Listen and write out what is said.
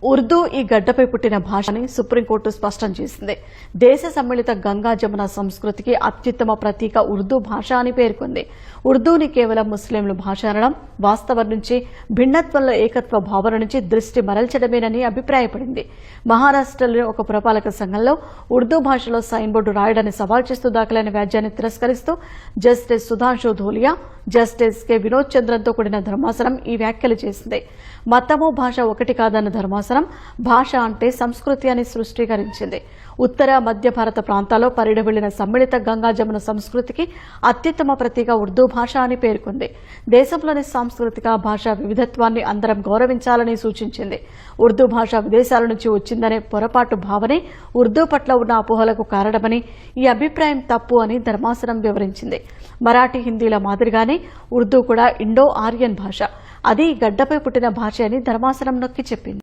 ఉర్దూ ఈ గడ్డపై పుట్టిన భాష అని సుప్రీంకోర్టు స్పష్టం చేసింది. దేశ సమ్మిళిత గంగా జమున సంస్కృతికి అత్యుత్తమ ప్రతీక ఉర్దూ భాష అని పేర్కొంది. ఉర్దూని కేవలం ముస్లింలు భాష అనడం వాస్తవం నుంచి, భిన్నత్వంలో ఏకత్వ భావన నుంచి దృష్టి మరల్చడమేనని అభిప్రాయపడింది. మహారాష్టలోని ఒక పురపాలక సంఘంలో ఉర్దూ భాషలో సైన్ బోర్డు రాయడాన్ని సవాల్ చేస్తూ దాఖలైన వ్యాజ్యాన్ని తిరస్కరిస్తూ justice Sudhanshu Dhulia, justice K Vinod చంద్రన్తో కూడిన ధర్మాసనం ఈ వ్యాఖ్యలు చేసింది. మతము భాష ఒకటి కాదన్న ధర్మాసనం భాష అంటే సంస్కృతి అని స్పష్టీకరించింది. ఉత్తర మధ్య భారత ప్రాంతాల్లో పరిఢవిల్లిన సమ్మిళిత గంగా జమున సంస్కృతికి అత్యుత్తమ ప్రతీక ఉర్దూ భాష అని పేర్కొంది. దేశంలోని సాంస్కృతిక భాషా వివిధత్వాన్ని అందరం గౌరవించాలని సూచించింది. ఉర్దూ భాష విదేశాల నుంచి వచ్చిందనే పొరపాటు భావనే ఉర్దూ పట్ల ఉన్న అపోహలకు కారణమని, ఈ అభిప్రాయం తప్పు అని ధర్మాసనం వివరించింది. మరాఠీ, హిందీల మాదిరిగానే ఉర్దూ కూడా ఇండో ఆర్యన్ భాష. అది గడ్డపై పుట్టిన భాష అని ధర్మాసనం నొక్కి చెప్పింది.